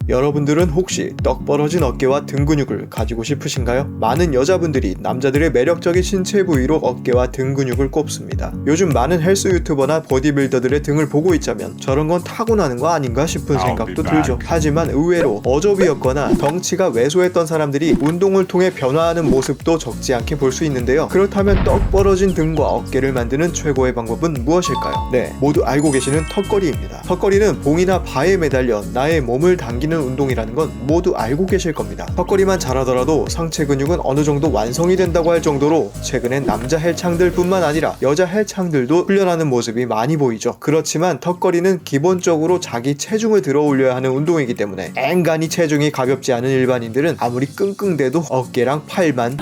여러분들은 혹시 떡 벌어진 어깨와 등 근육을 가지고 싶으신가요? 많은 여자분들이 남자들의 매력적인 신체 부위로 어깨와 등 근육을 꼽습니다. 요즘 많은 헬스 유튜버나 보디빌더들의 등을 보고 있자면 저런 건 타고나는 거 아닌가 싶은 생각도 들죠. 하지만 의외로 어조비였거나 덩치가 왜소했던 사람들이 운동을 통해 변화하는 모습도 적지 않게 볼 수 있는데요. 그렇다면 떡 벌어진 등과 어깨를 만드는 최고의 방법은 무엇일까요? 네, 모두 알고 계시는 턱걸이입니다. 턱걸이는 봉이나 바에 매달려 나의 몸을 당기는 운동이라는 건 모두 알고 계실 겁니다. 턱걸이만 잘하더라도 상체 근육은 어느 정도 완성이 된다고 할 정도로 최근엔 남자 헬창들 뿐만 아니라 여자 헬창들도 훈련하는 모습이 많이 보이죠. 그렇지만 턱걸이는 기본적으로 자기 체중을 들어 올려야 하는 운동이기 때문에 앵간히 체중이 가볍지 않은 일반인들은 아무리 끙끙대도 어깨랑 팔만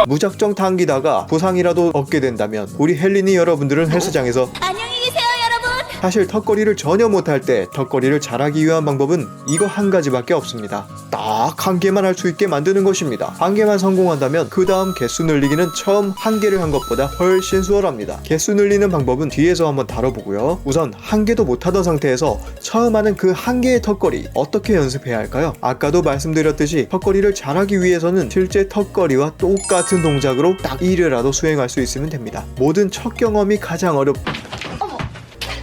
무작정 당기다가 부상이라도 얻게 된다면 우리 헬린이 여러분들은 헬스장에서 안녕히 계세요, 여러분. 사실 턱걸이를 전혀 못할 때 턱걸이를 잘하기 위한 방법은 이거 한 가지밖에 없습니다. 딱 한 개만 할 수 있게 만드는 것입니다. 한 개만 성공한다면 그 다음 개수 늘리기는 처음 한 개를 한 것보다 훨씬 수월합니다. 개수 늘리는 방법은 뒤에서 한번 다뤄보고요. 우선 한 개도 못하던 상태에서 처음 하는 그 한 개의 턱걸이 어떻게 연습해야 할까요? 아까도 말씀드렸듯이 턱걸이를 잘하기 위해서는 실제 턱걸이와 똑같은 동작으로 딱 1회라도 수행할 수 있으면 됩니다. 모든 첫 경험이 가장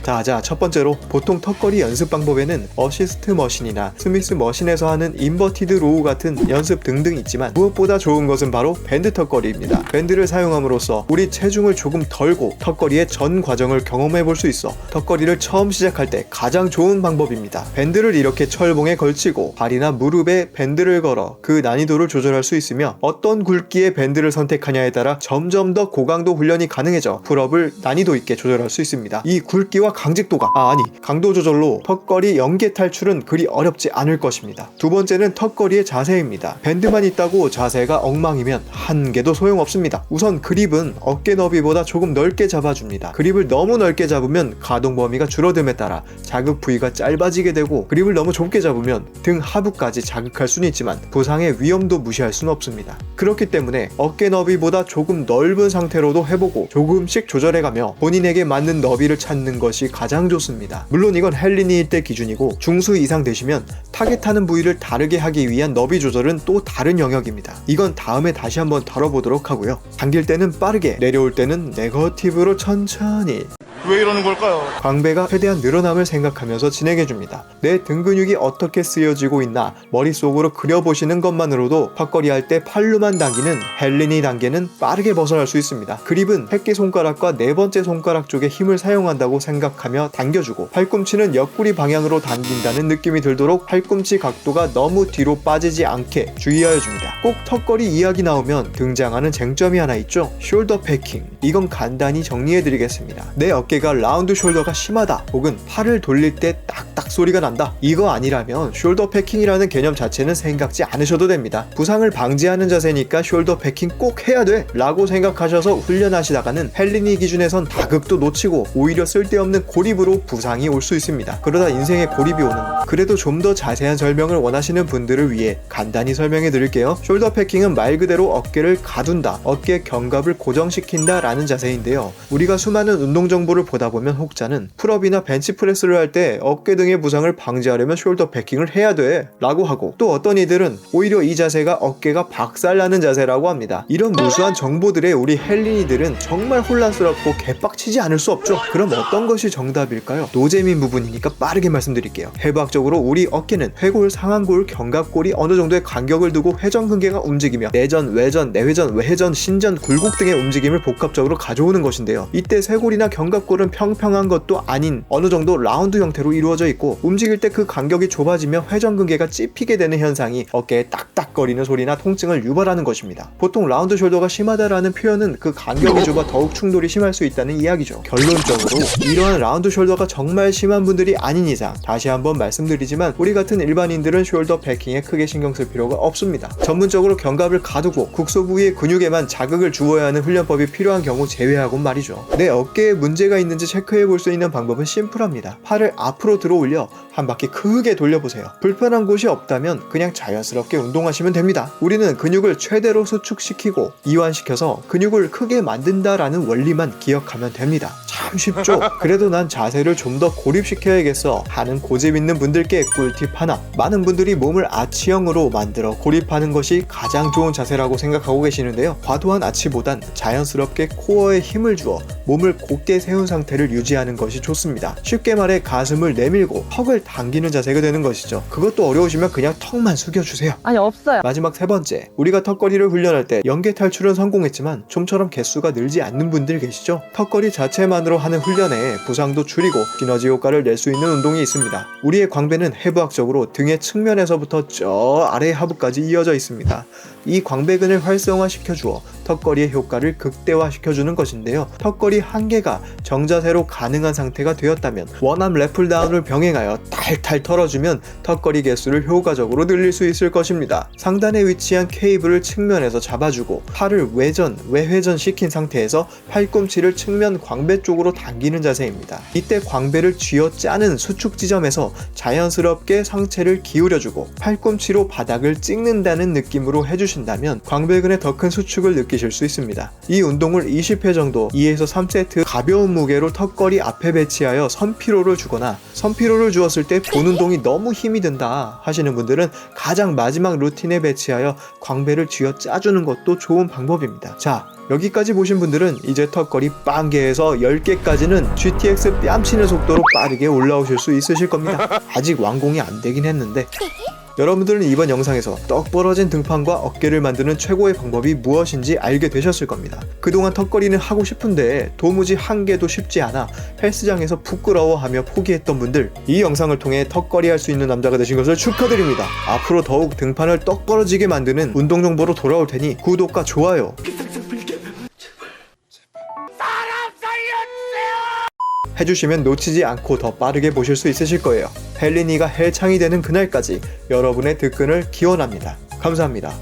자, 첫 번째로 보통 턱걸이 연습 방법에는 어시스트 머신이나 스미스 머신에서 하는 인버티드 로우 같은 연습 등등 있지만 무엇보다 좋은 것은 바로 밴드 턱걸이입니다. 밴드를 사용함으로써 우리 체중을 조금 덜고 턱걸이의 전 과정을 경험해 볼 수 있어 턱걸이를 처음 시작할 때 가장 좋은 방법입니다. 밴드를 이렇게 철봉에 걸치고 발이나 무릎에 밴드를 걸어 그 난이도를 조절할 수 있으며 어떤 굵기의 밴드를 선택하냐에 따라 점점 더 고강도 훈련이 가능해져 풀업을 난이도 있게 조절할 수 있습니다. 이 굵기와 강도 조절로 턱걸이 연계 탈출은 그리 어렵지 않을 것입니다. 두 번째는 턱걸이의 자세입니다. 밴드만 있다고 자세가 엉망이면 한 개도 소용없습니다. 우선 그립은 어깨 너비보다 조금 넓게 잡아줍니다. 그립을 너무 넓게 잡으면 가동 범위가 줄어듦에 따라 자극 부위가 짧아지게 되고 그립을 너무 좁게 잡으면 등 하부까지 자극할 수는 있지만 부상의 위험도 무시할 수는 없습니다. 그렇기 때문에 어깨 너비보다 조금 넓은 상태로도 해보고 조금씩 조절해가며 본인에게 맞는 너비를 찾는 것이 가장 좋습니다. 물론 이건 헬린이일 때 기준이고 중수 이상 되시면 타겟하는 부위를 다르게 하기 위한 너비 조절은 또 다른 영역입니다. 이건 다음에 다시 한번 다뤄보도록 하고요. 당길 때는 빠르게, 내려올 때는 네거티브로 천천히. 왜 이러는 걸까요? 광배가 최대한 늘어남을 생각하면서 진행해줍니다. 내 등 근육이 어떻게 쓰여지고 있나 머릿속으로 그려보시는 것만으로도 턱걸이 할 때 팔로만 당기는 헬린이 단계는 빠르게 벗어날 수 있습니다. 그립은 새끼손가락과 네 번째 손가락 쪽에 힘을 사용한다고 생각하며 당겨주고 팔꿈치는 옆구리 방향으로 당긴다는 느낌이 들도록 팔꿈치 각도가 너무 뒤로 빠지지 않게 주의하여 줍니다. 꼭 턱걸이 이야기 나오면 등장하는 쟁점이 하나 있죠. 숄더 패킹. 이건 간단히 정리해드리겠습니다. 내 어깨가 라운드 숄더가 심하다 혹은 팔을 돌릴 때 딱딱 소리가 난다, 이거 아니라면 숄더 패킹이라는 개념 자체는 생각지 않으셔도 됩니다. 부상을 방지하는 자세니까 숄더 패킹 꼭 해야 돼 라고 생각하셔서 훈련하시다가는 헬린이 기준에선 다극도 놓치고 오히려 쓸데없는 고립으로 부상이 올 수 있습니다. 그러다 인생에 고립이 오는, 그래도 좀 더 자세한 설명을 원하시는 분들을 위해 간단히 설명해 드릴게요. 숄더 패킹은 말 그대로 어깨를 가둔다, 어깨 견갑을 고정시킨다 라는 자세인데요. 우리가 수많은 운동 정보를 보다 보면 혹자는 풀업이나 벤치프레스를 할 때 어깨 등의 부상을 방지하려면 숄더 패킹을 해야 돼 라고 하고, 또 어떤 이들은 오히려 이 자세가 어깨가 박살나는 자세라고 합니다. 이런 무수한 정보들에 우리 헬린이들은 정말 혼란스럽고 개빡치지 않을 수 없죠. 그럼 어떤 것이 정답일까요? 노재민 부분이니까 빠르게 말씀드릴게요. 해부학적으로 우리 어깨는 회골, 상완골, 견갑골이 어느 정도의 간격을 두고 회전근개가 움직이며 내전, 외전, 내회전, 외회전, 신전, 굴곡 등의 움직임을 복합적으로 가져오는 것인데요. 이때 쇄골이나 견갑골은 평평한 것도 아닌 어느 정도 라운드 형태로 이루어져 있고 움직일 때 그 간격이 좁아지며 회전근개가 찝히게 되는 현상이 어깨에 딱딱거리는 소리나 통증을 유발하는 것입니다. 보통 라운드 숄더가 심하다라는 표현은 그 간격이 좁아 더욱 충돌이 심할 수 있다는 이야기죠. 결론적으로 이러한 라운드 숄더가 정말 심한 분들이 아닌 이상 다시 한번 말씀드리지만 우리 같은 일반인들은 숄더 패킹에 크게 신경 쓸 필요가 없습니다. 전문적으로 견갑을 가두고 국소 부위의 근육에만 자극을 주어야 하는 훈련법이 필요한 경우 제외하곤 말이죠. 내 어깨에 문제가 문제가 있는지 체크해 볼 수 있는 방법은 심플합니다. 팔을 앞으로 들어 올려 한 바퀴 크게 돌려보세요. 불편한 곳이 없다면 그냥 자연스럽게 운동하시면 됩니다. 우리는 근육을 최대로 수축시키고 이완시켜서 근육을 크게 만든다라는 원리만 기억하면 됩니다. 참 쉽죠? 그래도 난 자세를 좀 더 고립시켜야겠어 하는 고집 있는 분들께 꿀팁 하나. 많은 분들이 몸을 아치형으로 만들어 고립하는 것이 가장 좋은 자세라고 생각하고 계시는데요. 과도한 아치보단 자연스럽게 코어에 힘을 주어 몸을 곧게 세운 상태를 유지하는 것이 좋습니다. 쉽게 말해 가슴을 내밀고 턱을 당기는 자세가 되는 것이죠. 그것도 어려우시면 그냥 턱만 숙여주세요. 아니, 없어요. 마지막 세 번째, 우리가 턱걸이를 훈련할 때 연계 탈출은 성공했지만 좀처럼 개수가 늘지 않는 분들 계시죠? 턱걸이 자체만으로 하는 훈련에 부상도 줄이고 시너지 효과를 낼 수 있는 운동이 있습니다. 우리의 광배는 해부학적으로 등의 측면에서부터 저 아래 하부까지 이어져 있습니다. 이 광배근을 활성화시켜 주어 턱걸이의 효과를 극대화시켜주는 것인데요. 턱걸이 한 개가 정자세로 가능한 상태가 되었다면 원암 래플다운을 병행하여 탈탈 털어주면 턱걸이 개수를 효과적으로 늘릴 수 있을 것입니다. 상단에 위치한 케이블을 측면에서 잡아주고 팔을 외전, 외회전 시킨 상태에서 팔꿈치를 측면 광배 쪽으로 당기는 자세입니다. 이때 광배를 쥐어짜는 수축 지점에서 자연스럽게 상체를 기울여주고 팔꿈치로 바닥을 찍는다는 느낌으로 해주신다면 광배근의 더 큰 수축을 느끼실 수 있습니다. 이 운동을 20회 정도 2에서 3세트 가벼운 무게로 턱걸이 앞에 배치하여 선피로를 주거나 선피로를 주었을 때 본 운동이 너무 힘이 든다 하시는 분들은 가장 마지막 루틴에 배치하여 광배를 쥐어 짜주는 것도 좋은 방법입니다. 자, 여기까지 보신 분들은 이제 턱걸이 빵개에서 10개까지는 GTX 뺨치는 속도로 빠르게 올라오실 수 있으실 겁니다. 아직 완공이 안 되긴 했는데 여러분들은 이번 영상에서 떡 벌어진 등판과 어깨를 만드는 최고의 방법이 무엇인지 알게 되셨을 겁니다. 그동안 턱걸이는 하고 싶은데 도무지 한 개도 쉽지 않아 헬스장에서 부끄러워하며 포기했던 분들, 이 영상을 통해 턱걸이 할 수 있는 남자가 되신 것을 축하드립니다. 앞으로 더욱 등판을 떡 벌어지게 만드는 운동 정보로 돌아올 테니 구독과 좋아요 해주시면 놓치지 않고 더 빠르게 보실 수 있으실 거예요. 헬린이가 헬창이 되는 그날까지 여러분의 득근을 기원합니다. 감사합니다.